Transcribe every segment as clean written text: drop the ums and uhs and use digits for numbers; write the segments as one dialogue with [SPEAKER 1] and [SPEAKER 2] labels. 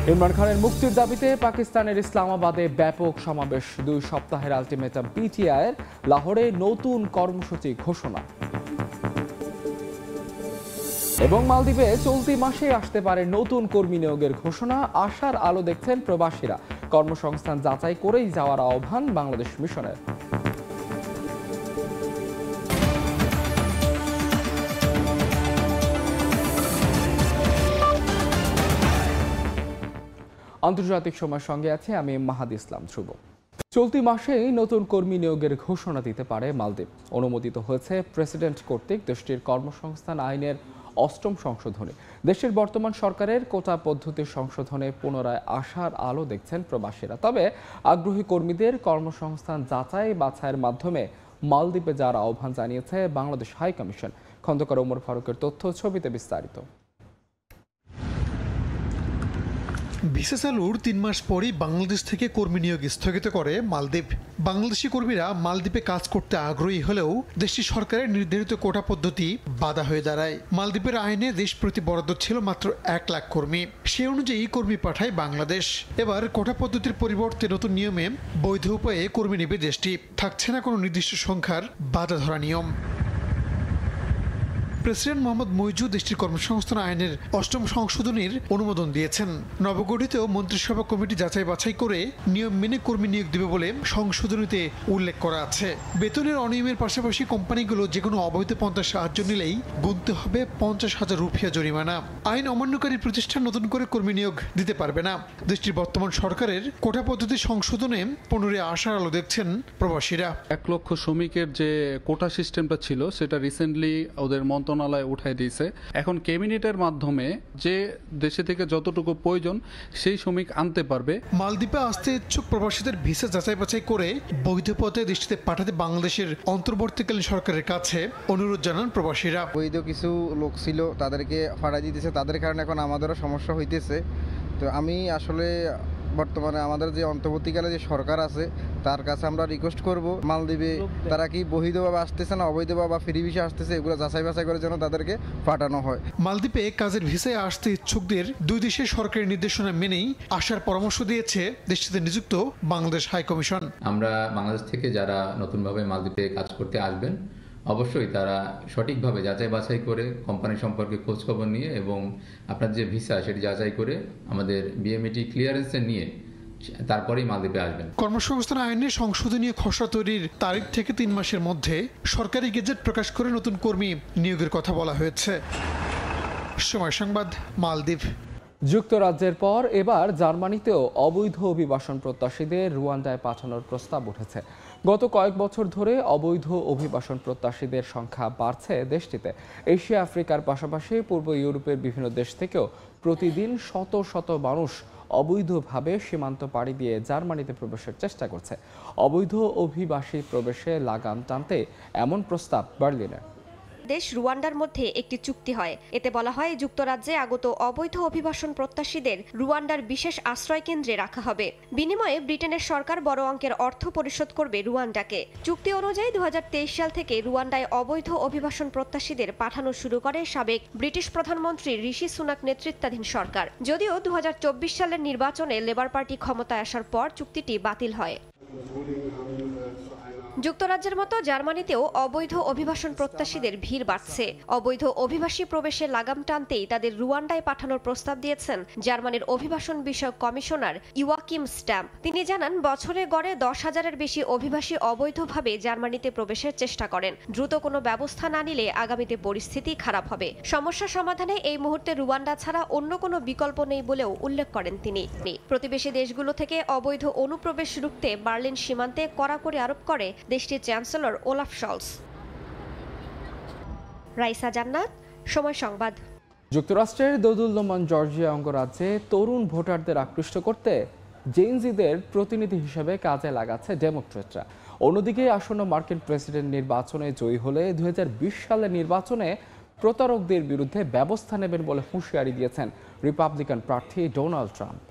[SPEAKER 1] ইমরান খানের মুক্তির দাবিতে পাকিস্তানের ইসলামাবাদে ব্যাপক সমাবেশ। 2 সপ্তাহের আলটিমেটাম পিটিআইয়ের, লাহোরে নতুন কর্মসূচি ঘোষণা। এবং মালদ্বীপে চলতি মাসে আসতে পারে নতুন কর্মী নিয়োগের ঘোষণা। আশার আলো দেখছেন প্রবাসীরা। কর্মসংস্থান যাচাই করেই যাওয়ার আহ্বান বাংলাদেশ মিশনের। আন্তর্জাতিক সময়ের সঙ্গে আছে আমি মাহাদি ইসলাম ধ্রুব। চলতি মাসেই নতুন কর্মী নিয়োগের ঘোষণা দিতে পারে মালদ্বীপ। অনুমোদিত হয়েছে প্রেসিডেন্ট কর্তৃক দেশটির কর্মসংস্থান আইনের 8ম সংশোধনী। দেশের বর্তমান সরকারের কোটা পদ্ধতির সংশোধনে পুনরায় আশার আলো দেখছেন প্রবাসীরা। তবে আগ্রহী কর্মীদের কর্মসংস্থান যাচাই বাছাইয়ের মাধ্যমে মালদ্বীপে যাওয়ার আহ্বান জানিয়েছে বাংলাদেশ হাই কমিশন। খন্দকার ওমর ফারুকের তথ্য, ছবিতে বিস্তারিত।
[SPEAKER 2] ভিসা চালুর 3 মাস পরই বাংলাদেশ থেকে কর্মী নিয়োগ স্থগিত করে মালদ্বীপ। বাংলাদেশি কর্মীরা মালদ্বীপে কাজ করতে আগ্রহী হলেও দেশটির সরকারের নির্ধারিত কোটা পদ্ধতি বাধা হয়ে দাঁড়ায়। মালদ্বীপের আইনে দেশ প্রতি বরাদ্দ ছিল মাত্র 1 লাখ কর্মী। সে অনুযায়ী কর্মী পাঠায় বাংলাদেশ। এবার কোটা পদ্ধতির পরিবর্তে নতুন নিয়মে বৈধ উপায়ে কর্মী নেবে দেশটি। থাকছে না কোনো নির্দিষ্ট সংখ্যার বাধা ধরা নিয়ম। প্রেসিডেন্ট মোহাম্মদ মুইজু দেশটির কর্মসংস্থান আইনের 8ম সংশোধনীর অনুমোদন দিয়েছেন। নবগঠিত মন্ত্রিসভা কমিটি যাচাই বাছাই করে নিয়ম মেনে কর্মী নিয়োগ দেবে বলে সংশোধনীতে উল্লেখ করা আছে। বেতনের অনিয়মের পাশাপাশি কোম্পানিগুলো যেকোনো অবৈধ পন্থার সাহায্য নিলেই গুনতে হবে 50,000 রুপিয়া জরিমানা। আইন অমান্যকারী প্রতিষ্ঠান নতুন করে কর্মী নিয়োগ দিতে পারবে না। দেশটির বর্তমান সরকারের কোটা পদ্ধতি সংশোধনে পুনরায় আশার আলো দেখছেন প্রবাসীরা।
[SPEAKER 3] 1 লক্ষ শ্রমিকের যে কোটা সিস্টেমটা ছিল সেটা রিসেন্টলি ওদের মন্ত্রণালয় উঠাই দিয়েছে। এখন ক্যাবিনেটের মাধ্যমে যে দেশে থেকে যতটুকু প্রয়োজন সেই শ্রমিক আনতে পারবে।
[SPEAKER 2] মালদ্বীপে আসতে ইচ্ছুক প্রবাসীদের ভিসা যাচাই বাছাই করে বৈধ পথে দেশটিতে পাঠাতে বাংলাদেশের অন্তর্বর্তীকালীন সরকারের কাছে অনুরোধ জানান প্রবাসীরা।
[SPEAKER 4] বৈধ কিছু লোক ছিল, তাদেরকে ফাড়াই দিতেছে, তাদের কারণে এখন আমাদেরও সমস্যা হইতেছে। তো আমি আসলে বর্তমানে আমাদের যে অন্তর্বর্তীকালে যে সরকার আছে তার কাছে আমরা রিকোয়েস্ট করব, মালদ্বীপে তারা কি বৈধভাবে আসতেছে না অবৈধভাবে বা ফ্রি ভিসা আসতেছে, এগুলো যাচাই বাছাই করে যেন তাদেরকে পাঠানো হয়।
[SPEAKER 2] মালদ্বীপে কাজের ভিসায় আসতে ইচ্ছুকদের 2 দেশের সরকারি নির্দেশনা মেনেই আসার পরামর্শ দিয়েছে দেশটিতে নিযুক্ত বাংলাদেশ হাই কমিশন।
[SPEAKER 5] আমরা বাংলাদেশ থেকে যারা নতুনভাবে মালদ্বীপে কাজ করতে আসবেন অবশ্যই তারা সঠিকভাবে যাচাই বাছাই করে কোম্পানি সম্পর্কে খোঁজখবর নিয়ে এবং আপনার যে ভিসা সেটি যাচাই করে আমাদের বিএমইটি ক্লিয়ারেন্স নিয়ে তারপরেই মালদ্বীপে আসবেন।
[SPEAKER 2] কর্মসংস্থান আইনের সংশোধনীয় খসড়া তৈরির তারিখ থেকে 3 মাসের মধ্যে সরকারি গেজেট প্রকাশ করে নতুন কর্মী নিয়োগের কথা বলা হয়েছে। সময় সংবাদ, মালদ্বীপ।
[SPEAKER 1] যুক্তরাজ্যের পর এবার জার্মানিতেও অবৈধ অভিবাসন প্রত্যাশীদের রুয়ান্ডায় পাঠানোর প্রস্তাব উঠেছে। গত কয়েক বছর ধরে অবৈধ অভিবাসন প্রত্যাশীদের সংখ্যা বাড়ছে দেশটিতে। এশিয়া, আফ্রিকার পাশাপাশি পূর্ব ইউরোপের বিভিন্ন দেশ থেকেও প্রতিদিন শত শত মানুষ অবৈধভাবে সীমান্ত পাড়ি দিয়ে জার্মানিতে প্রবেশের চেষ্টা করছে। অবৈধ অভিবাসী প্রবেশে লাগাম টানতে এমন প্রস্তাব বার্লিনের।
[SPEAKER 6] দেশ রুয়ান্ডার মধ্যে একটি চুক্তি হয়। এতে বলা হয় যুক্তরাজ্যে আগত অবৈধ অভিবাসন প্রত্যাশীদের রুয়ান্ডার বিশেষ আশ্রয় কেন্দ্রে রাখা হবে। বিনিময়ে ব্রিটেনের সরকার বড় অঙ্কের অর্থ পরিশোধ করবে রুয়ান্ডাকে। চুক্তি অনুযায়ী 2023 সাল থেকে রুয়ান্ডায় অবৈধ অভিবাসন প্রত্যাশীদের পাঠানো শুরু করে সাবেক ব্রিটিশ প্রধানমন্ত্রী ঋষি সুনাক নেতৃত্বাধীন সরকার। যদিও 2024 সালের নির্বাচনে লেবার পার্টি ক্ষমতায় আসার পর চুক্তিটি বাতিল হয়। যুক্তরাজ্যের মতো জার্মানিতেও অবৈধ অভিবাসন প্রত্যাশীদের ভিড় বাড়ছে। অবৈধ অভিবাসী প্রবেশে লাগাম টানতেই তাদের রুয়ান্ডায় পাঠানোর প্রস্তাব দিয়েছেন জার্মানির অভিবাসন বিষয়ক কমিশনার ইওয়াকিম স্ট্যাম্প। তিনি জানান, বছরে গড়ে 10,000-এর বেশি অভিবাসী অবৈধভাবে জার্মানিতে প্রবেশের চেষ্টা করেন। দ্রুত কোনো ব্যবস্থা না নিলে আগামীতে পরিস্থিতি খারাপ হবে। সমস্যা সমাধানে এই মুহূর্তে রুয়ান্ডা ছাড়া অন্য কোনো বিকল্প নেই বলেও উল্লেখ করেন তিনি। প্রতিবেশী দেশগুলো থেকে অবৈধ অনুপ্রবেশ রুখতে বার্লিন সীমান্তে কড়াকড়ি আরোপ করে দেশটির চ্যান্সেলর ওলাফ শলস। রাইসা জান্নাত, সময় সংবাদ।
[SPEAKER 1] যুক্তরাষ্ট্রের দোদুল্যমান জর্জিয়া অঙ্গরাজ্যে তরুণ ভোটারদের আকৃষ্ট করতে জেনজিদের প্রতিনিধি হিসেবে কাজে লাগাচ্ছে ডেমোক্রেটরা। অন্যদিকে আসন্ন মার্কিন প্রেসিডেন্ট নির্বাচনে জয়ী হলে 2020 সালের নির্বাচনে প্রতারকদের বিরুদ্ধে ব্যবস্থা নেবেন বলে হুঁশিয়ারি দিয়েছেন রিপাবলিকান প্রার্থী ডোনাল্ড ট্রাম্প।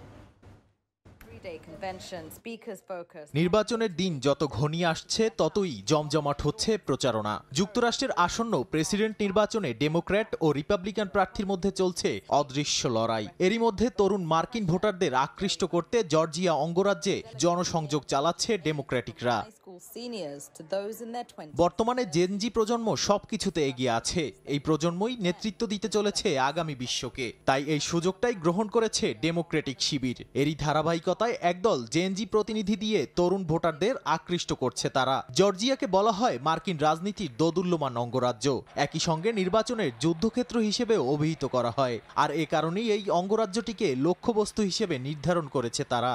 [SPEAKER 7] নির্বাচনের দিন যত ঘনিয়ে আসছে ততই জমজমাট হচ্ছে প্রচারণা। যুক্তরাষ্ট্রের আসন্ন প্রেসিডেন্ট নির্বাচনে ডেমোক্র্যাট ও রিপাবলিকান প্রার্থীর মধ্যে চলছে অদৃশ্য লড়াই। এরই মধ্যে তরুণ মার্কিন ভোটারদের আকৃষ্ট করতে জর্জিয়া অঙ্গরাজ্যে জনসংযোগ চালাচ্ছে ডেমোক্র্যাটিকরা। বর্তমানে জেনজি প্রজন্ম সবকিছুতে এগিয়ে আছে। এই প্রজন্মই নেতৃত্ব দিতে চলেছে আগামী বিশ্বকে। তাই এই সুযোগটাই গ্রহণ করেছে ডেমোক্রেটিক শিবির। এরই ধারাবাহিকতায় একদল জেনজি প্রতিনিধি দিয়ে তরুণ ভোটারদের আকৃষ্ট করছে তারা। জর্জিয়াকে বলা হয় মার্কিন রাজনীতির দোদুল্যমান অঙ্গরাজ্য, একই সঙ্গে নির্বাচনের যুদ্ধক্ষেত্র হিসেবেও অভিহিত করা হয়। আর এ কারণেই এই অঙ্গরাজ্যটিকে লক্ষ্যবস্তু হিসেবে নির্ধারণ করেছে তারা।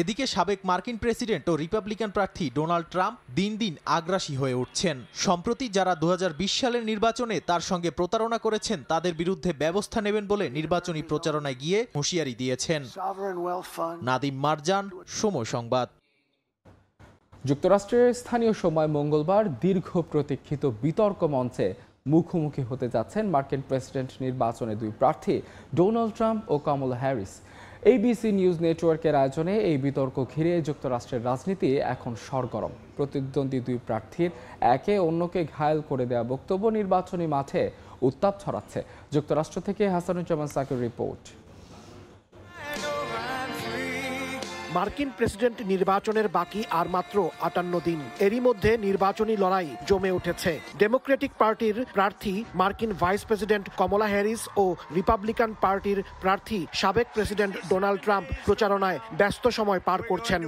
[SPEAKER 7] এদিকে সাবেক মার্কিন প্রেসিডেন্ট ও রিপাবলিকান প্রার্থী ডোনাল্ড ট্রাম্প দিন দিন আগ্রাসী হয়ে উঠছেন। সম্প্রতি যারা 2020 সালের নির্বাচনে তার সঙ্গে প্রতারণা করেছেন তাদের বিরুদ্ধে ব্যবস্থা নেবেন বলে নির্বাচনী প্রচারণায় গিয়ে হুঁশিয়ারি দিয়েছেন। নাদিম মারজান, সময় সংবাদ।
[SPEAKER 1] যুক্তরাষ্ট্রের স্থানীয় সময় মঙ্গলবার দীর্ঘ প্রতীক্ষিত বিতর্ক মঞ্চে মুখোমুখি হতে যাচ্ছেন মার্কিন প্রেসিডেন্ট নির্বাচনে দুই প্রার্থী ডোনাল্ড ট্রাম্প ও কামালা হ্যারিস। ABC নিউজ নেটওয়ার্কের আয়োজনে এই বিতর্ক ঘিরে যুক্তরাষ্ট্রের রাজনীতি এখন সরগরম। প্রতিদ্বন্দ্বী দুই প্রার্থীর একে অন্যকে ঘায়েল করে দেওয়া বক্তব্য নির্বাচনী মাঠে উত্তাপ ছড়াচ্ছে। যুক্তরাষ্ট্র থেকে হাসানুজ্জামান সাকির রিপোর্ট।
[SPEAKER 8] মার্কিন প্রেসিডেন্ট নির্বাচনের বাকি আর মাত্র 58 দিন। এরই মধ্যে নির্বাচনী লড়াই জমে উঠেছে। ডেমোক্রেটিক পার্টির প্রার্থী মার্কিন ভাইস প্রেসিডেন্ট কমলা হ্যারিস ও রিপাবলিকান পার্টির প্রার্থী সাবেক প্রেসিডেন্ট ডোনাল্ড ট্রাম্প প্রচারণায় ব্যস্ত সময় পার করছেন।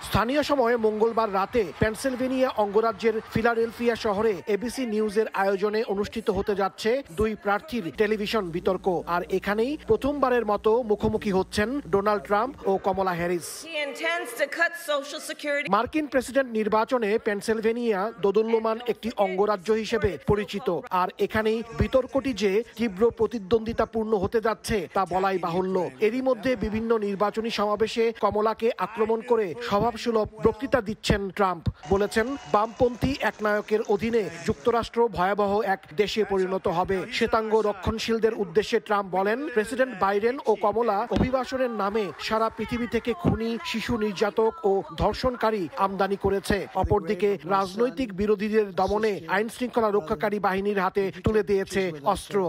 [SPEAKER 8] স্থানীয় সময়ে মঙ্গলবার রাতে পেনসিলভেনিয়া অঙ্গরাজ্যের ফিলাডেলফিয়া শহরে ABC নিউজের আয়োজনে অনুষ্ঠিত হতে যাচ্ছে দুই প্রার্থীর টেলিভিশন বিতর্ক। আর এখানেই প্রথমবারের মতো মুখোমুখি হচ্ছেন ডোনাল্ড ট্রাম্প ও কমলা হ্যারিস। মার্কিন প্রেসিডেন্ট নির্বাচনে পেনসিলভেনিয়া দোদুল্যমান একটি অঙ্গরাজ্য হিসেবে পরিচিত। আর এখানেই বিতর্কটি যে তীব্র প্রতিদ্বন্দ্বিতাপূর্ণ হতে যাচ্ছে তা বলাই বাহুল্য। এরই মধ্যে বিভিন্ন নির্বাচনী সমাবেশে কমলাকে আক্রমণ করে স্বভাবসুলভ বক্তৃতা দিচ্ছেন ট্রাম্প। বলেছেন বামপন্থী একনায়কের অধীনে যুক্তরাষ্ট্র ভয়াবহ এক দেশে পরিণত হবে। শ্বেতাঙ্গ রক্ষণশীলদের উদ্দেশ্যে ট্রাম্প বলেন, প্রেসিডেন্ট বাইডেন ও কমলা অভিবাসনের নামে সারা পৃথিবী থেকে খুনি, শিশু নির্যাতক ও ধর্ষণকারী আমদানি করেছে। অপরদিকে রাজনৈতিক বিরোধীদের দমনে আইন শৃঙ্খলা রক্ষাকারী বাহিনীর হাতে তুলে দিয়েছে অস্ত্র।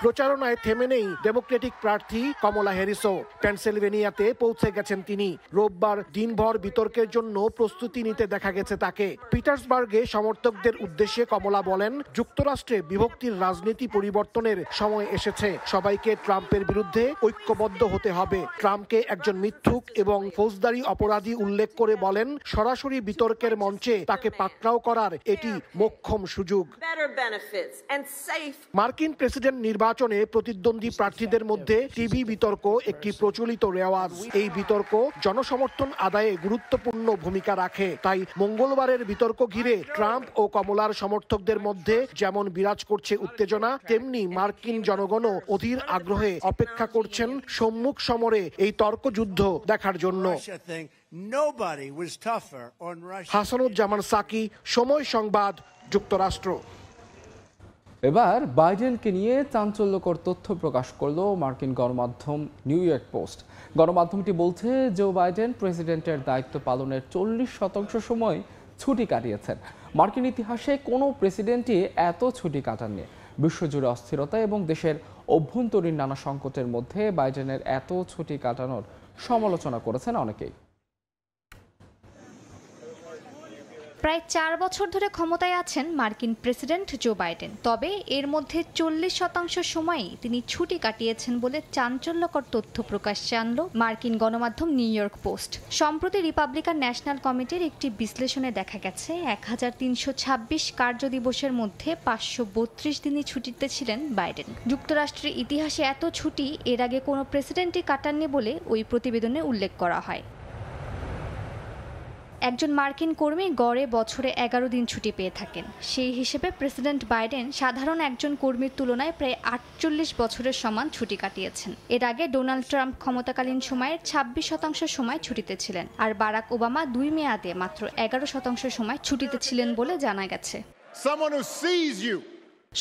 [SPEAKER 8] প্রচারণায় থেমে নেই ডেমোক্রেটিক প্রার্থী কমলা হ্যারিসও। পেনসিলভেনিয়াতে পৌঁছে গেছেন তিনি। রোববার দিনভর বিতর্কের জন্য প্রস্তুতি নিতে দেখা গেছে তাকে। পিটার্সবার্গে সমর্থকদের উদ্দেশ্যে কমলা বলেন, যুক্তরাষ্ট্রে বিভক্তির রাজনীতি পরিবর্তনের সময় এসেছে। সবাইকে ট্রাম্পের বিরুদ্ধে ঐক্যবদ্ধ হতে হবে। ট্রাম্পকে একজন মিথ্যুক এবং ফৌজদারি অপরাধী উল্লেখ করে বলেন, সরাসরি বিতর্কের মঞ্চে তাকে পাকড়াও করার এটি মোক্ষম সুযোগ। মার্কিন প্রেসিডেন্ট নির্বাচনে প্রতিদ্বন্দ্বী প্রার্থীদের মধ্যে টিভি বিতর্ক একটি প্রচলিত রেওয়াজ। এই বিতর্ক জনসমর্থন আদায়ে গুরুত্বপূর্ণ ভূমিকা রাখে। তাই মঙ্গলবারের বিতর্ক ঘিরে ট্রাম্প ও কমলার সমর্থকদের মধ্যে যেমন বিরাজ করছে উত্তেজনা, তেমনি মার্কিন জনগণও অধীর আগ্রহে অপেক্ষা করছেন সম্মুখ সমরে এই তর্কযুদ্ধ দেখার জন্য। হাসানুজ্জামান সাকি, সময় সংবাদ, যুক্তরাষ্ট্র।
[SPEAKER 1] এবার বাইডেনকে নিয়ে চাঞ্চল্যকর তথ্য প্রকাশ করল মার্কিন গণমাধ্যম নিউ ইয়র্ক পোস্ট। গণমাধ্যমটি বলছে জো বাইডেন প্রেসিডেন্টের দায়িত্ব পালনের 40% সময় ছুটি কাটিয়েছেন। মার্কিন ইতিহাসে কোনো প্রেসিডেন্টই এত ছুটি কাটাননি। বিশ্বজুড়ে অস্থিরতা এবং দেশের অভ্যন্তরীণ নানা সংকটের মধ্যে বাইডেনের এত ছুটি কাটানোর সমালোচনা করেছেন অনেকেই।
[SPEAKER 9] প্রায় 4 বছর ধরে ক্ষমতায় আছেন মার্কিন প্রেসিডেন্ট জো বাইডেন। তবে এর মধ্যে 40% সময়ই তিনি ছুটি কাটিয়েছেন বলে চাঞ্চল্যকর তথ্য প্রকাশ্যে আনল মার্কিন গণমাধ্যম নিউ ইয়র্ক পোস্ট। সম্প্রতি রিপাবলিকান ন্যাশনাল কমিটির একটি বিশ্লেষণে দেখা গেছে 1326 কার্যদিবসের মধ্যে 532 দিনই ছুটিতে ছিলেন বাইডেন। যুক্তরাষ্ট্রের ইতিহাসে এত ছুটি এর আগে কোনো প্রেসিডেন্টই কাটাননি বলে ওই প্রতিবেদনে উল্লেখ করা হয়। একজন মার্কিন কর্মী গড়ে বছরে 11 দিন ছুটি পেয়ে থাকেন। সেই হিসেবে প্রেসিডেন্ট বাইডেন সাধারণ একজন কর্মীর তুলনায় প্রায় 48 বছরের সমান ছুটি কাটিয়েছেন। এর আগে ডোনাল্ড ট্রাম্প ক্ষমতাকালীন সময়ের 26% সময় ছুটিতে ছিলেন। আর বারাক ওবামা 2 মেয়াদে মাত্র 11% সময় ছুটিতে ছিলেন বলে জানা গেছে।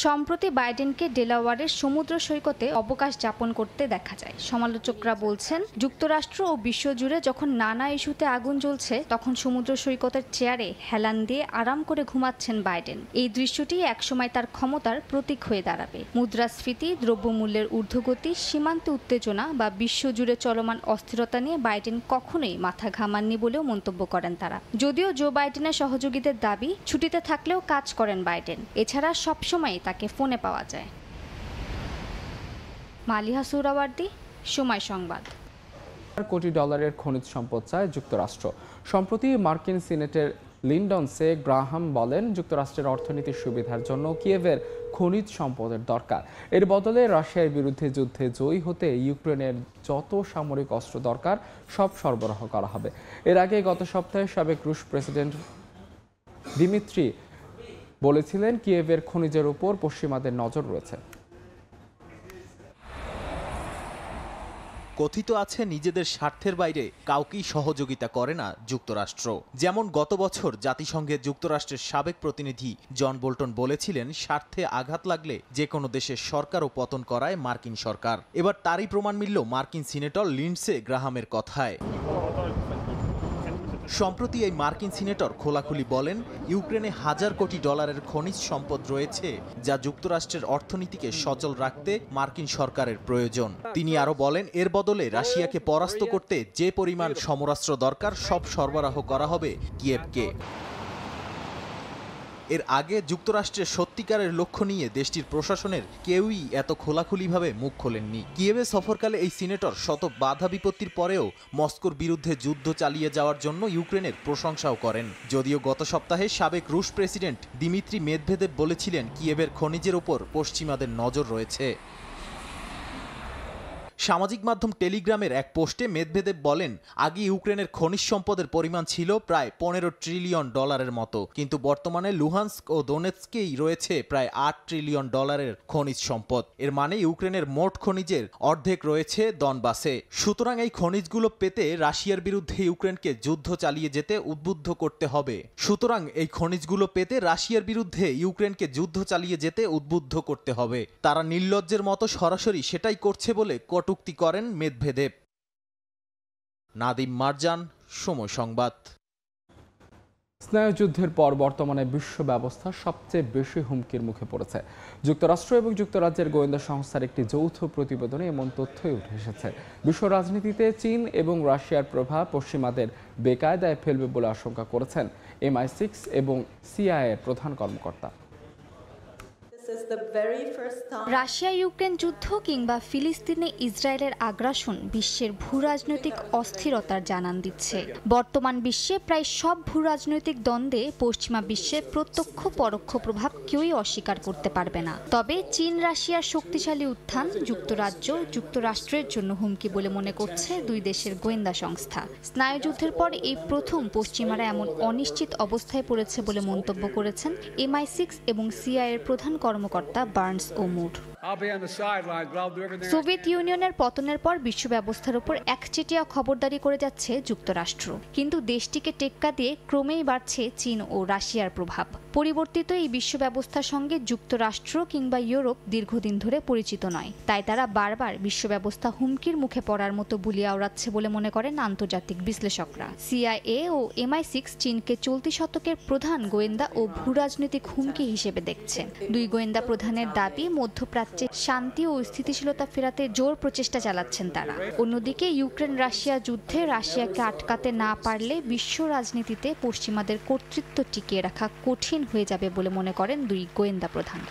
[SPEAKER 9] সম্প্রতি বাইডেনকে ডেলাওয়ারের সমুদ্র সৈকতে অবকাশ যাপন করতে দেখা যায়। সমালোচকরা বলছেন, যুক্তরাষ্ট্র ও বিশ্বজুড়ে যখন নানা ইস্যুতে আগুন জ্বলছে তখন সমুদ্র সৈকতের চেয়ারে হেলান দিয়ে আরাম করে ঘুমাচ্ছেন বাইডেন। এই দৃশ্যটি একসময় তার ক্ষমতার প্রতীক হয়ে দাঁড়াবে। মুদ্রাস্ফীতি, দ্রব্যমূল্যের ঊর্ধ্বগতি, সীমান্তে উত্তেজনা বা বিশ্বজুড়ে চলমান অস্থিরতা নিয়ে বাইডেন কখনোই মাথা ঘামাননি বলেও মন্তব্য করেন তারা। যদিও জো বাইডেনের সহযোগীদের দাবি, ছুটিতে থাকলেও কাজ করেন বাইডেন। এছাড়া সবসময় তাকে ফোনে পাওয়া যায়। মালিহা সুহরাওয়ার্দী, সময় সংবাদ।
[SPEAKER 1] কোটি ডলারের খনিজ সম্পদ চায় যুক্তরাষ্ট্র। সম্প্রতি মার্কিন সিনেটের লিন্ডনসে গ্রাহাম বলেন, যুক্তরাষ্ট্রের অর্থনীতির সুবিধার জন্য কিয়েভের খনিজ সম্পদের দরকার। এর বদলে রাশিয়ার বিরুদ্ধে যুদ্ধে জয়ী হতে ইউক্রেনের যত সামরিক অস্ত্র দরকার সব সরবরাহ করা হবে। এর আগে গত সপ্তাহে সাবেক রুশ প্রেসিডেন্ট দিমিত্রি বলেছিলেন, কিয়েভের খনিজের উপর পশ্চিমাদের নজর রয়েছে।
[SPEAKER 7] কথিত আছে, নিজেদের স্বার্থের বাইরে কাউকেই সহযোগিতা করে না যুক্তরাষ্ট্র। যেমন গত বছর জাতিসংঘে যুক্তরাষ্ট্রের সাবেক প্রতিনিধি জন বোল্টন বলেছিলেন, স্বার্থে আঘাত লাগলে যে কোনো দেশের সরকারও পতন করায় মার্কিন সরকার। এবার তারই প্রমাণ মিলল মার্কিন সিনেটর লিন্ডসে গ্রাহামের কথায়। সম্প্রতি এই মার্কিন সিনেটর খোলাখুলি বলেন, ইউক্রেনে হাজার কোটি ডলারের খনিজ সম্পদ রয়েছে, যা যুক্তরাষ্ট্রের অর্থনীতিকে সচল রাখতে মার্কিন সরকারের প্রয়োজন। তিনি আরও বলেন, এর বদলে রাশিয়াকে পরাস্ত করতে যে পরিমাণ সমরাস্ত্র দরকার সব সরবরাহ করা হবে কিয়েভকে। এর আগে যুক্তরাষ্ট্রের সত্যিকারের লক্ষ্য নিয়ে দেশটির প্রশাসনের কেউই এত খোলাখুলিভাবে মুখ খোলেননি। কিয়েভে সফরকালে এই সিনেটর শত বাধা বিপত্তির পরেও মস্কোর বিরুদ্ধে যুদ্ধ চালিয়ে যাওয়ার জন্য ইউক্রেনের প্রশংসাও করেন। যদিও গত সপ্তাহে সাবেক রুশ প্রেসিডেন্ট দিমিত্রি মেদভেদেভ বলেছিলেন, কিয়েভের খনিজের ওপর পশ্চিমাদের নজর রয়েছে। সামাজিক মাধ্যম টেলিগ্রামের এক পোস্টে মেদভেদেভ বলেন, আগে ইউক্রেনের খনিজ সম্পদের পরিমাণ ছিল প্রায় 15 ট্রিলিয়ন ডলারের মতো, কিন্তু বর্তমানে লুহান্স্ক ও দোনেৎস্কেই রয়েছে প্রায় 8 ট্রিলিয়ন ডলারের খনিজ সম্পদ। এর মানে ইউক্রেনের মোট খনিজের অর্ধেক রয়েছে দনবাসে। সুতরাং এই খনিজগুলো পেতে রাশিয়ার বিরুদ্ধে ইউক্রেনকে যুদ্ধ চালিয়ে যেতে উদ্বুদ্ধ করতে হবে। তারা নির্লজ্জের মতো সরাসরি সেটাই করছে বলে কটূক্তি করেন মেদভেদেভ। নাদিম মারজান, সময় সংবাদ।
[SPEAKER 1] স্নায়ুযুদ্ধের পর বর্তমানে বিশ্ব ব্যবস্থা সবচেয়ে বেশি হুমকির মুখে পড়েছে। যুক্তরাষ্ট্র এবং যুক্তরাজ্যের গোয়েন্দা সংস্থার একটি যৌথ প্রতিবেদনে এমন তথ্যই উঠে এসেছে। বিশ্ব রাজনীতিতে চীন এবং রাশিয়ার প্রভাব পশ্চিমাদের বেকায়দায় ফেলবে বলে আশঙ্কা করেছেন MI6 এবং CIA এর প্রধান কর্মকর্তা।
[SPEAKER 9] রাশিয়া ইউক্রেন যুদ্ধ কিংবা ফিলিস্তিনে ইসরায়েলের আগ্রাসন বিশ্বের ভূরাজনৈতিক অস্থিরতার জানান দিচ্ছে। বর্তমান বিশ্বে প্রায় সব ভূরাজনৈতিক দ্বন্দ্বে পশ্চিমা বিশ্বের প্রত্যক্ষ পরোক্ষ প্রভাব কেউই অস্বীকার করতে পারবে না। তবে চীন রাশিয়ার শক্তিশালী উত্থান যুক্তরাষ্ট্রের জন্য হুমকি বলে মনে করছে দুই দেশের গোয়েন্দা সংস্থা। স্নায়ুযুদ্ধের পর এই প্রথম পশ্চিমারা এমন অনিশ্চিত অবস্থায় পড়েছে বলে মন্তব্য করেছেন MI6 এবং CIA এর প্রধান কর্মকর্তা বার্নস ও মুর। সোভিয়েত ইউনিয়নের পতনের পর বিশ্ব ব্যবস্থার উপর একচেটিয়া খবরদারি করে যাচ্ছে যুক্তরাষ্ট্র, কিন্তু দেশটিকে টেক্কা দিয়ে ক্রমেই বাড়ছে চীন ও রাশিয়ার প্রভাব। পরিবর্তিত এই বিশ্ব ব্যবস্থার সঙ্গে যুক্তরাষ্ট্র কিংবা ইউরোপ দীর্ঘদিন ধরে পরিচিত নয়, তাই তারা বারবার বিশ্ব ব্যবস্থা হুমকির মুখে পড়ার মতো বুলি আওড়াচ্ছে বলে মনে করেন আন্তর্জাতিক বিশ্লেষকরা। CIA ও MI6 চীনকে চলতি শতকের প্রধান গোয়েন্দা ও ভূরাজনৈতিক হুমকি হিসেবে দেখছে। দুই গোয়েন্দা প্রধানের দাবি, মধ্যপ্রাচ্যে শান্তি ও স্থিতিশীলতা ফেরাতে জোর প্রচেষ্টা চালাচ্ছেন তারা। অন্যদিকে ইউক্রেন রাশিয়া যুদ্ধে রাশিয়াকে আটকাতে না পারলে বিশ্ব রাজনীতিতে পশ্চিমাদের কর্তৃত্ব টিকিয়ে রাখা কঠিন হয়ে যাবে বলে মনে করেন দুই গোয়েন্দা প্রধান।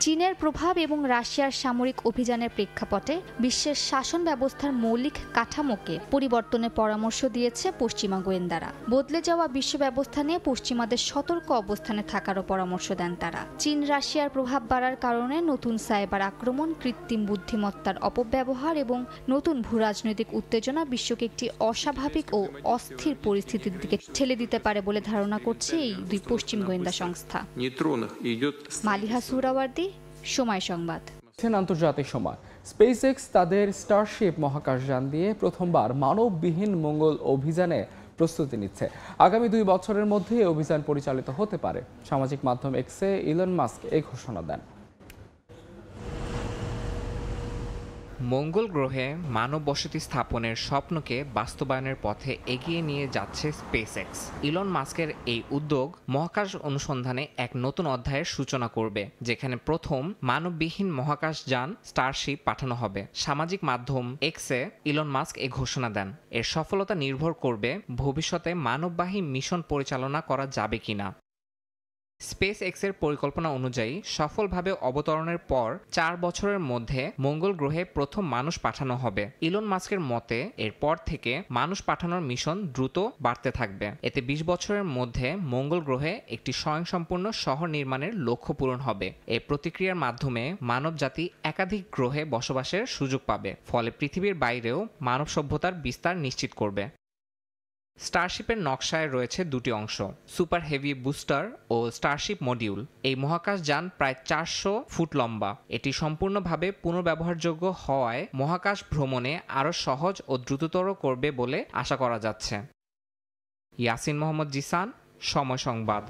[SPEAKER 9] চীনের প্রভাব এবং রাশিয়ার সামরিক অভিযানের প্রেক্ষাপটে বিশ্বের শাসন ব্যবস্থার মৌলিক কাঠামোকে পরিবর্তনের পরামর্শ দিয়েছে পশ্চিমা গোয়েন্দারা। বদলে যাওয়া বিশ্ব ব্যবস্থা নিয়ে পশ্চিমাদের সতর্ক অবস্থানে থাকারও পরামর্শ দেন তারা। চীন রাশিয়ার প্রভাব বাড়ার কারণে নতুন সাইবার আক্রমণ, কৃত্রিম বুদ্ধিমত্তার অপব্যবহার এবং নতুন ভূরাজনৈতিক উত্তেজনা বিশ্বকে একটি অস্বাভাবিক ও অস্থির পরিস্থিতির দিকে ঠেলে দিতে পারে বলে ধারণা করছে এই দুই পশ্চিম গোয়েন্দা সংস্থা। মালিহা সুহরাওয়ার্দী, সময় সংবাদ।
[SPEAKER 1] আন্তর্জাতিক সময়। SpaceX তাদের স্টারশিপ মহাকাশযান দিয়ে প্রথমবার মানববিহীন মঙ্গল অভিযানে প্রস্তুতি নিচ্ছে। আগামী 2 বছরের মধ্যে এই অভিযান পরিচালিত হতে পারে। সামাজিক মাধ্যম এক্সে ইলন মাস্ক এই ঘোষণা দেন।
[SPEAKER 10] মঙ্গল গ্রহে মানব বসতি স্থাপনের স্বপ্নকে বাস্তবায়নের পথে এগিয়ে নিয়ে যাচ্ছে স্পেসএক্স। ইলন মাস্কের এই উদ্যোগ মহাকাশ অনুসন্ধানে এক নতুন অধ্যায়ের সূচনা করবে, যেখানে প্রথম মানববিহীন মহাকাশযান স্টারশিপ পাঠানো হবে। সামাজিক মাধ্যম এক্সে ইলন মাস্ক এই ঘোষণা দেন। এর সফলতা নির্ভর করবে ভবিষ্যতে মানববাহী মিশন পরিচালনা করা যাবে কিনা। স্পেস এক্সের পরিকল্পনা অনুযায়ী সফলভাবে অবতরণের পর 4 বছরের মধ্যে মঙ্গল গ্রহে প্রথম মানুষ পাঠানো হবে। ইলন মাস্কের মতে এরপর থেকে মানুষ পাঠানোর মিশন দ্রুত বাড়তে থাকবে। এতে 20 বছরের মধ্যে মঙ্গল গ্রহে একটি স্বয়ংসম্পূর্ণ শহর নির্মাণের লক্ষ্য পূরণ হবে। এই প্রতিক্রিয়ার মাধ্যমে মানবজাতি একাধিক গ্রহে বসবাসের সুযোগ পাবে, ফলে পৃথিবীর বাইরেও মানব সভ্যতার বিস্তার নিশ্চিত করবে। স্টারশিপের নকশায় রয়েছে 2টি অংশ, সুপার হেভি বুস্টার ও স্টারশিপ মডিউল। এই মহাকাশযান প্রায় 400 ফুট লম্বা। এটি সম্পূর্ণভাবে পুনর্ব্যবহারযোগ্য হওয়ায় মহাকাশ ভ্রমণে আরও সহজ ও দ্রুততর করবে বলে আশা করা যাচ্ছে। ইয়াসিন মোহাম্মদ জিসান, সময় সংবাদ।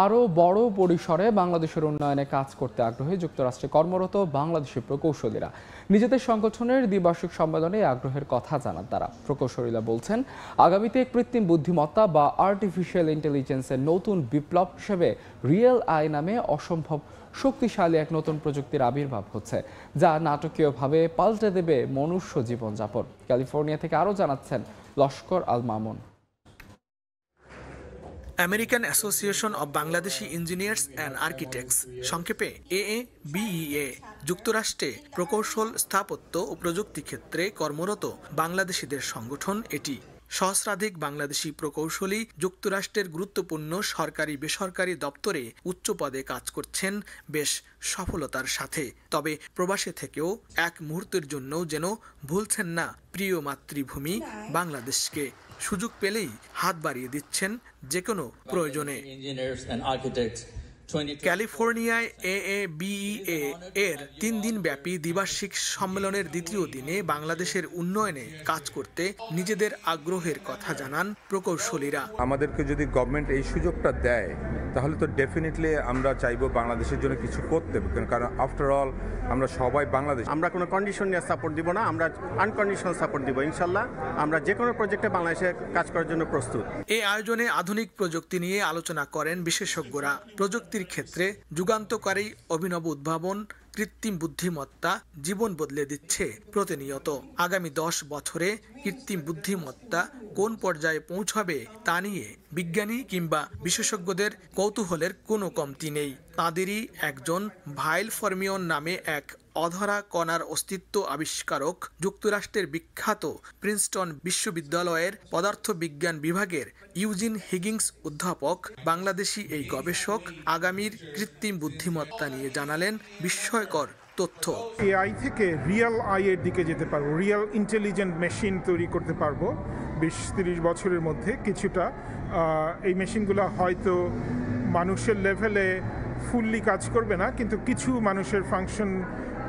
[SPEAKER 1] আরও বড় পরিসরে বাংলাদেশের উন্নয়নে কাজ করতে আগ্রহী যুক্তরাষ্ট্রে কর্মরত বাংলাদেশি প্রকৌশলীরা। নিজেদের সংগঠনের দ্বিবার্ষিক সম্মেলনে আগ্রহের কথা জানান তারা। প্রকৌশলীরা বলছেন, আগামীতে কৃত্রিম বুদ্ধিমত্তা বা আর্টিফিশিয়াল ইন্টেলিজেন্সের নতুন বিপ্লব হিসেবে রিয়েল আই নামে অসম্ভব শক্তিশালী এক নতুন প্রযুক্তির আবির্ভাব হচ্ছে, যা নাটকীয়ভাবে পাল্টে দেবে মনুষ্য জীবনযাপন। ক্যালিফোর্নিয়া থেকে আরও জানাচ্ছেন Laskar Al Mamun.
[SPEAKER 11] American Association of Bangladeshi Engineers and Architects, সংক্ষেপে AABEA, যুক্তরাষ্ট্রে প্রকৌশল, স্থাপত্য ও প্রযুক্তি ক্ষেত্রে কর্মরত বাংলাদেশিদের সংগঠন এটি। সহস্রাধিক বাংলাদেশি প্রকৌশলী যুক্তরাষ্ট্রের গুরুত্বপূর্ণ সরকারি বেসরকারি দপ্তরে উচ্চ পদে কাজ করছেন বেশ সফলতার সাথে। তবে প্রবাসে থেকেও এক মুহূর্তের জন্য যেন ভুলছেন না প্রিয় মাতৃভূমি বাংলাদেশকে। সুযোগ পেলেই হাত বাড়িয়ে দিচ্ছেন যে কোনো প্রয়োজনে। ক্যালিফোর্নিয়ায় AABEA এর 3 দিন ব্যাপী দ্বিবার্ষিক সম্মেলনের দ্বিতীয় দিনে বাংলাদেশের উন্নয়নে কাজ করতে নিজেদের আগ্রহের কথা জানান প্রকৌশলীরা।
[SPEAKER 12] আমাদেরকে যদি গভর্নমেন্ট এই সুযোগটা দেয় তাহলে তো ডেফিনেটলি আমরা চাইবো বাংলাদেশের জন্য কিছু করতে, কারণ আফটার অল আমরা সবাই বাংলাদেশ।
[SPEAKER 13] আমরা কোনো কন্ডিশন নিয়ে সাপোর্ট দিব না, আমরা আনকন্ডিশনাল সাপোর্ট দিব। ইনশাল্লাহ আমরা যে কোনো প্রজেক্টে বাংলাদেশে কাজ করার জন্য প্রস্তুত।
[SPEAKER 11] এই আয়োজনে আধুনিক প্রযুক্তি নিয়ে আলোচনা করেন বিশেষজ্ঞরা। প্রযুক্তির ক্ষেত্রে যুগান্তকারী অভিনব উদ্ভাবন, কৃত্রিম বুদ্ধিমত্তা জীবন বদলে দিচ্ছে প্রতিনিয়ত। আগামী 10 বছরে কৃত্রিম বুদ্ধিমত্তা কোন পর্যায়ে পৌঁছাবে তা নিয়ে বিজ্ঞানী কিংবা বিশেষজ্ঞদের কৌতূহলের কোনো কমতি নেই। তাঁদেরই একজন ভাইল ফরমিয়ন নামে এক অধরা কণার অস্তিত্ব আবিষ্কারক, যুক্তরাষ্ট্রের বিখ্যাত প্রিন্সটন বিশ্ববিদ্যালয়ের পদার্থবিজ্ঞান বিভাগের ইউজিন হিগিংস অধ্যাপক। বাংলাদেশি এই গবেষক আগামীর কৃত্রিম বুদ্ধিমত্তা নিয়ে জানালেন বিস্ময়কর তথ্য।
[SPEAKER 14] এআই থেকে রিয়েল আই এর দিকে যেতে পারবো, রিয়েল ইন্টেলিজেন্ট মেশিন তৈরি করতে পারবো 20-30 বছরের মধ্যে। কিছুটা এই মেশিনগুলো হয়তো মানুষের লেভেলে ফুললি কাজ করবে না, কিন্তু কিছু মানুষের ফাংশন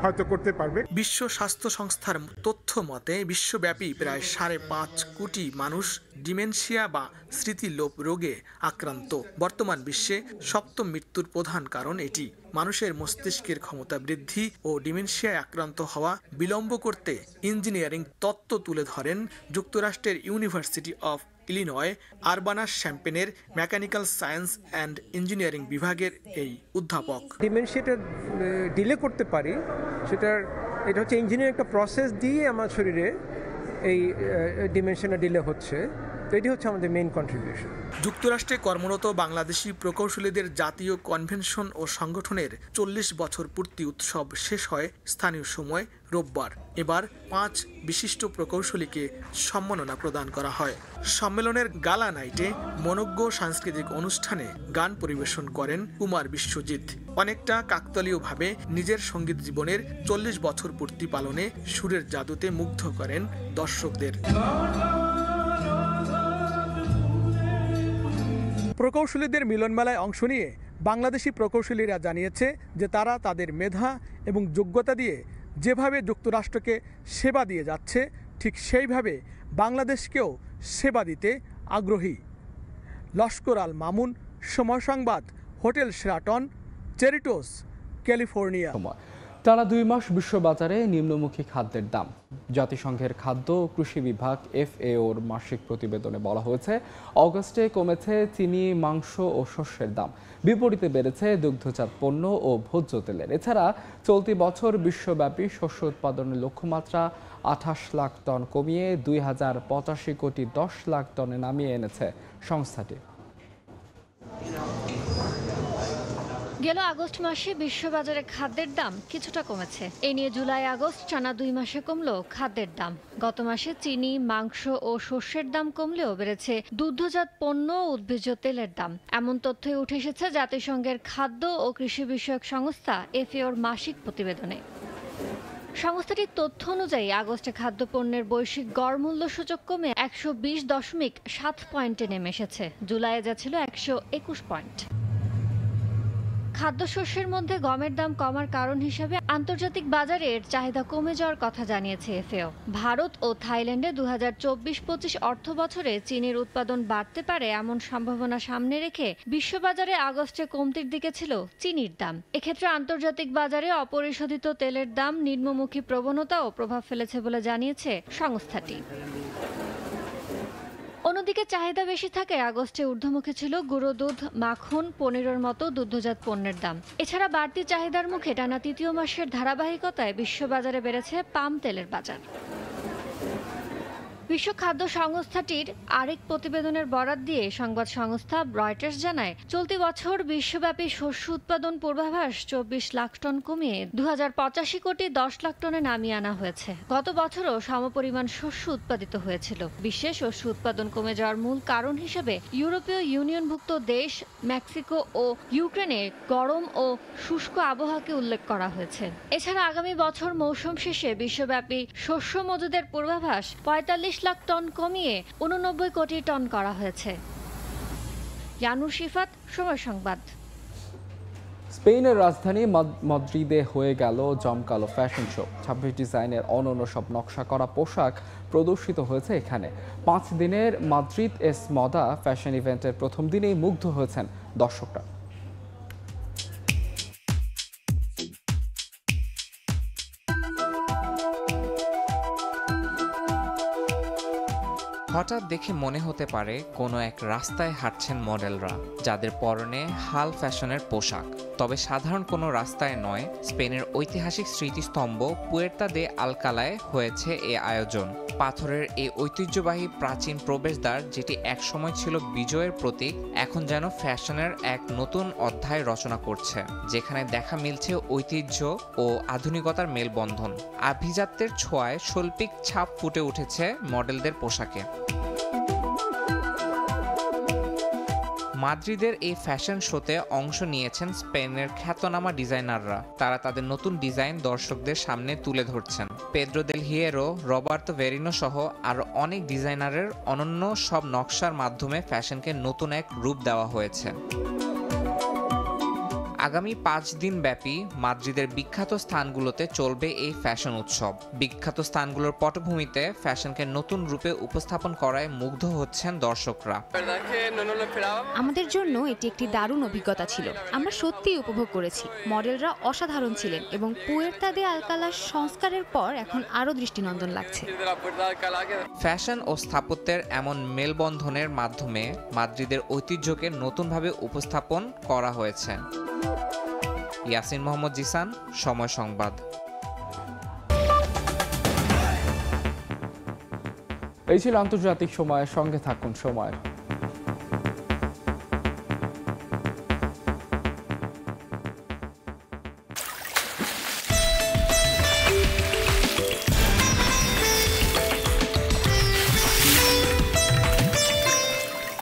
[SPEAKER 14] হয়তো করতে পারবে। বিশ্ব স্বাস্থ্য সংস্থার তথ্য মতে বিশ্বব্যাপী প্রায় 5.5 কোটি মানুষ ডিমেনশিয়া বা স্মৃতিলোপ রোগে আক্রান্ত। বর্তমান বিশ্বে 7ম মৃত্যুর প্রধান কারণ এটি। মানুষের মস্তিষ্কের ক্ষমতা বৃদ্ধি ও ডিমেনশিয়ায় আক্রান্ত হওয়া বিলম্ব করতে ইঞ্জিনিয়ারিং তত্ত্ব তুলে ধরেন যুক্তরাষ্ট্রের ইউনিভার্সিটি অফ ইলিনয় আরবানা শ্যাম্পেনের মেকানিক্যাল সায়েন্স অ্যান্ড ইঞ্জিনিয়ারিং বিভাগের এই অধ্যাপক।
[SPEAKER 15] ডিমেনশিয়াটা ডিলে করতে পারি, এটা হচ্ছে ইঞ্জিনিয়ারিং একটা প্রসেস দিয়ে আমার শরীরে এই ডিমেনশনটা ডিলে হচ্ছে। তো এটি হচ্ছে আমাদের মেইন কন্ট্রিবিউশন।
[SPEAKER 11] যুক্তরাষ্ট্রে কর্মরত বাংলাদেশি প্রকৌশলীদের জাতীয় কনভেনশন ও সংগঠনের 40 বছর পূর্তি উৎসব শেষ হয় স্থানীয় সময় রোববার। এবার 5 বিশিষ্ট প্রকৌশলীকে সম্মাননা প্রদান করা হয়। সম্মেলনের গালা নাইটে মনোজ্ঞ সাংস্কৃতিক অনুষ্ঠানে গান পরিবেশন করেন কুমার বিশ্বজিৎ। অনেকটা কাকতালীয়ভাবে নিজের সঙ্গীত জীবনের 40 বছর পূর্তি পালনে সুরের জাদুতে মুগ্ধ করেন দর্শকদের।
[SPEAKER 16] প্রকৌশলীদের মিলনমেলায় অংশ নিয়ে বাংলাদেশি প্রকৌশলীরা জানিয়েছে যে তারা তাদের মেধা এবং যোগ্যতা দিয়ে যেভাবে যুক্তরাষ্ট্রকে সেবা দিয়ে যাচ্ছে, ঠিক সেইভাবে বাংলাদেশকেও সেবা দিতে আগ্রহী। লস্কর আল মামুন, সময় সংবাদ, হোটেল শেরাটন, চেরিটোস, ক্যালিফোর্নিয়া।
[SPEAKER 1] টানা 2 মাস বিশ্ববাজারে নিম্নমুখী খাদ্যের দাম। জাতিসংঘের খাদ্য ও কৃষি বিভাগ FAOর মাসিক প্রতিবেদনে বলা হয়েছে, অগস্টে কমেছে চিনি, মাংস ও শস্যের দাম, বিপরীতে বেড়েছে দুগ্ধজাত পণ্য ও ভোজ্য তেলের। এছাড়া চলতি বছর বিশ্বব্যাপী শস্য উৎপাদনের লক্ষ্যমাত্রা 28 লাখ টন কমিয়ে 2085 কোটি 10 লাখ টনে নামিয়ে এনেছে সংস্থাটি।
[SPEAKER 17] গেল আগস্ট মাসে বিশ্ববাজারে খাদ্যের দাম কিছুটা কমেছে। এ নিয়ে জুলাই আগস্ট টানা 2 মাসে কমলো খাদ্যের দাম। গত মাসে চিনি, মাংস ও শস্যের দাম কমলেও বেড়েছে দুগ্ধজাত পণ্য ও উদ্ভিজ্জ তেলের দাম। এমন তথ্যই উঠে এসেছে জাতিসংঘের খাদ্য ও কৃষি বিষয়ক সংস্থা FAOর মাসিক প্রতিবেদনে। সংস্থাটির তথ্য অনুযায়ী আগস্টে খাদ্যপণ্যের বৈশ্বিক গড় মূল্য সূচক কমে 120.7 পয়েন্টে নেমে এসেছে। জুলাইয়ে যা ছিল 121 পয়েন্ট। খাদ্যশস্যের মধ্যে গমের দাম কমার কারণ হিসেবে আন্তর্জাতিক বাজারে এর চাহিদা কমে যাওয়ার কথা জানিয়েছে FAO। ভারত ও থাইল্যান্ডে 2024-25 অর্থ বছরে চিনির উৎপাদন বাড়তে পারে এমন সম্ভাবনা সামনে রেখে বিশ্ববাজারে আগস্টে কমতির দিকে ছিল চিনির দাম। এক্ষেত্রে আন্তর্জাতিক বাজারে অপরিশোধিত তেলের দাম নিম্নমুখী প্রবণতাও প্রভাব ফেলেছে বলে জানিয়েছে সংস্থাটি। অন্যদিকে চাহিদা বেশি থাকে আগস্টে ঊর্ধ্বমুখী ছিল গুঁড়ো দুধ, মাখন, পনিরের মতো দুগ্ধজাত পণ্যের দাম। এছাড়া বাড়তি চাহিদার মুখে টানা 3য় মাসের ধারাবাহিকতায় বিশ্ববাজারে বেড়েছে পাম তেলের বাজার। বিশ্ব খাদ্য সংস্থাটির আরেক প্রতিবেদনের বরাত দিয়ে সংবাদ সংস্থা রয়টার্স জানায়, চলতি বছর বিশ্বব্যাপী শস্য উৎপাদন পূর্বাভাস 24 লাখ টন কমিয়ে 2085 কোটি 10 লাখ টনে নামিয়ে আনা হয়েছে। গত বছরও সমপরিমাণ শস্য উৎপাদিত হয়েছিল। বিশ্বে শস্য উৎপাদন কমে যাওয়ার মূল কারণ হিসেবে ইউরোপীয় ইউনিয়নভুক্ত দেশ, মেক্সিকো ও ইউক্রেনে গরম ও শুষ্ক আবহাওয়াকে উল্লেখ করা হয়েছে। এছাড়া আগামী বছর মৌসুম শেষে বিশ্বব্যাপী শস্য মজুদের পূর্বাভাস 45 লাখ টন কমিয়ে 89 কোটি টন করা হয়েছে। ইয়ানুর শিফাত, সময় সংবাদ।
[SPEAKER 1] স্পেনের রাজধানী মাদ্রিদে হয়ে গেল জমকালো ফ্যাশন শো। 26 ডিজাইনের অনন্য সব নকশা করা পোশাক প্রদর্শিত হয়েছে এখানে। 5 দিনের মাদ্রিদ এস মডা ফ্যাশন ইভেন্টের প্রথম দিনেই মুগ্ধ হয়েছেন দর্শকরা।
[SPEAKER 10] হঠাৎ দেখে মনে হতে পারে কোনো এক রাস্তায় হাঁটছেন মডেলরা, যাদের পরনে হাল ফ্যাশনের পোশাক। তবে সাধারণ কোনো রাস্তায় নয়, স্পেনের ঐতিহাসিক স্মৃতিস্তম্ভ পুয়ের্তা দে আলকালায় হয়েছে এ আয়োজন। পাথরের এই ঐতিহ্যবাহী প্রাচীন প্রবেশদ্বার, যেটি একসময় ছিল বিজয়ের প্রতীক, এখন যেন ফ্যাশনের এক নতুন অধ্যায় রচনা করছে, যেখানে দেখা মিলছে ঐতিহ্য ও আধুনিকতার মেলবন্ধন। আভিজাত্যের ছোঁয়ায় শৈল্পিক ছাপ ফুটে উঠেছে মডেলদের পোশাকে। মাদ্রিদের এই ফ্যাশন শোতে অংশ নিয়েছেন স্পেনের খ্যাতনামা ডিজাইনাররা। তারা তাদের নতুন ডিজাইন দর্শকদের সামনে তুলে ধরছেন। পেদ্রো দেল হিয়েরো, রবার্তো ভেরিনো সহ আরও অনেক ডিজাইনারের অনন্য সব নকশার মাধ্যমে ফ্যাশনকে নতুন এক রূপ দেওয়া হয়েছে। আগামী 5 দিন ব্যাপী মাদ্রিদের বিখ্যাত স্থানগুলোতে চলবে এই ফ্যাশন উৎসব। বিখ্যাত স্থানগুলোর পটভূমিতে ফ্যাশনকে নতুন রূপে উপস্থাপন করায় মুগ্ধ হচ্ছেন দর্শকরা।
[SPEAKER 18] আমাদের জন্য এটি একটি দারুণ অভিজ্ঞতা ছিল। আমরা সত্যিই উপভোগ করেছি। মডেলরা অসাধারণ ছিলেন এবং পুয়ের্তা দে আলকালার সংস্কারের পর এখন আরও দৃষ্টিনন্দন লাগছে।
[SPEAKER 10] ফ্যাশন ও স্থাপত্যের এমন মেলবন্ধনের মাধ্যমে মাদ্রিদের ঐতিহ্যকে নতুনভাবে উপস্থাপন করা হয়েছে। ইয়াসিন মোহাম্মদ জিসান, সময় সংবাদ।
[SPEAKER 1] এই ছিল আন্তর্জাতিক সময়ের সঙ্গে থাকুন সময়।